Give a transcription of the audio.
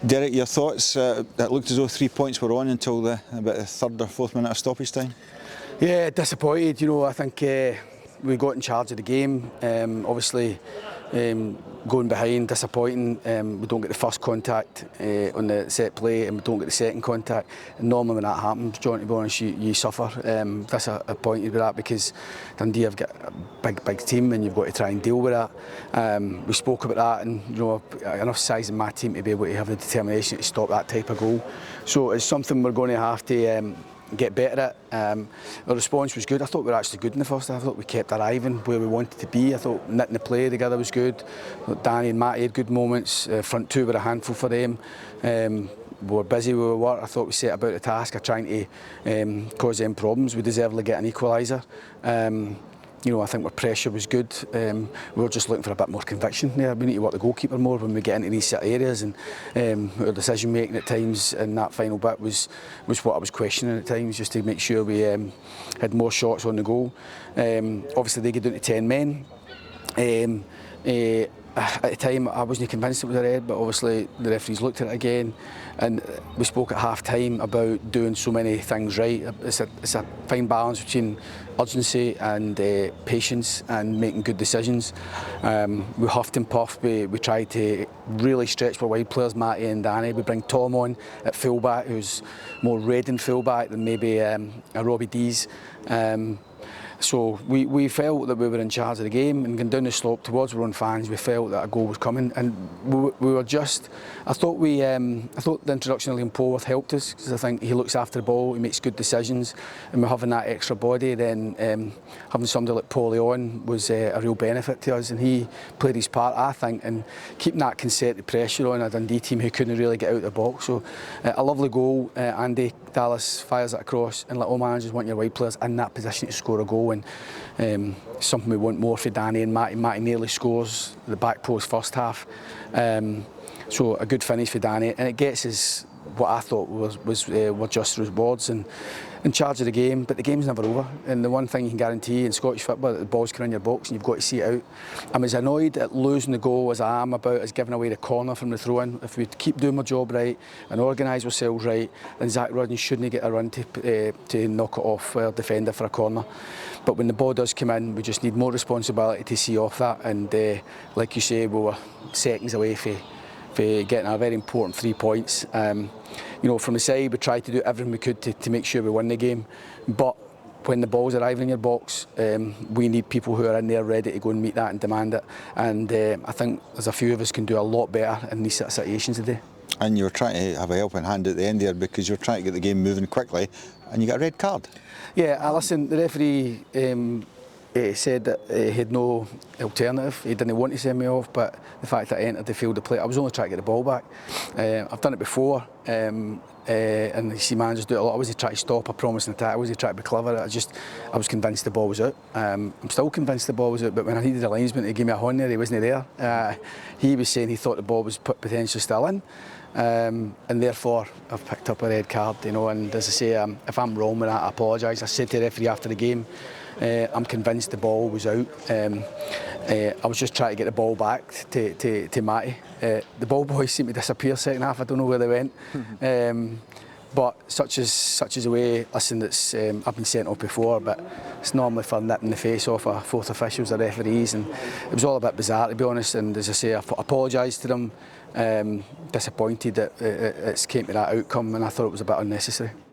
Derek, your thoughts? It looked as though 3 points were on until about the third or fourth minute of stoppage time. Yeah, disappointed. I think we got in charge of the game. Obviously, going behind, disappointing. We don't get the first contact on the set play, and we don't get the second contact. And normally when that happens, John, to be honest, you suffer. Disappointed with that because Dundee have got a big team, and you've got to try and deal with that. We spoke about that, and enough size in my team to be able to have the determination to stop that type of goal. So it's something we're going to have to get better at. The response was good. I thought we were actually good in the first half. I thought we kept arriving where we wanted to be. I thought knitting the play together was good. Danny and Matty had good moments. Front two were a handful for them. We were busy with our work. I thought we set about the task of trying to cause them problems. We deservedly get an equaliser. I think our pressure was good. We were just looking for a bit more conviction there. We need to work the goalkeeper more when we get into these set areas, and our decision making at times in that final bit was what I was questioning at times, just to make sure we had more shots on the goal. Obviously they get down to 10 men. At the time I wasn't convinced it was a red, but obviously the referees looked at it again, and we spoke at half time about doing so many things right. It's a fine balance between urgency and patience and making good decisions. We huffed and puffed. We tried to really stretch our wide players, Matty and Danny. We bring Tom on at fullback, who's more red in fullback than maybe a Robbie Dees. So we felt that we were in charge of the game, and going down the slope towards our own fans, we felt that a goal was coming, and we were just. I thought the introduction of Liam Polworth helped us, because I think he looks after the ball, he makes good decisions, and we're having that extra body. Then having somebody like Paulie on was a real benefit to us, and he played his part, I think, in keeping that concerted pressure on a Dundee team who couldn't really get out of the box. So a lovely goal. Andy Dallas fires it across, and like all managers want your wide players in that position to score a goal. And something we want more for Danny and Matty. Matty nearly scores the back post first half. So a good finish for Danny, and it gets us what I thought were just rewards and in charge of the game. But the game's never over, and the one thing you can guarantee in Scottish football, that the ball's coming in your box and you've got to see it out. I'm as annoyed at losing the goal as I am about us giving away the corner from the throw-in. If we keep doing our job right and organise ourselves right, then Zach Rudden shouldn't get a run to knock it off our defender for a corner. But when the ball does come in, we just need more responsibility to see off that. And like you say, we were seconds away from getting a very important 3 points. From the side, we tried to do everything we could to make sure we win the game. But when the ball's arriving in your box, we need people who are in there ready to go and meet that and demand it. And I think there's a few of us can do a lot better in these sort of situations today. And you were trying to have a helping hand at the end there, because you're trying to get the game moving quickly, and you got a red card. Yeah, listen, the referee said that he had no alternative. He didn't want to send me off, but the fact that I entered the field of play, I was only trying to get the ball back. I've done it before, and you see managers do it a lot. I wasn't trying to stop a promising attack, I wasn't trying to be clever. I was convinced the ball was out. I'm still convinced the ball was out, but when I needed a linesman to give me a horn there, he wasn't there. He was saying he thought the ball was potentially still in. And therefore I've picked up a red card, and as I say, if I'm wrong with that, I apologise. I said to the referee after the game, I'm convinced the ball was out. I was just trying to get the ball back to Matty. The ball boys seemed to disappear second half. I don't know where they went. But such is the way. Listen, I've been sent off before, but it's normally for nipping the face off of fourth officials or referees, and it was all a bit bizarre, to be honest. And as I say, I apologise to them. Disappointed that it's came to that outcome, and I thought it was a bit unnecessary.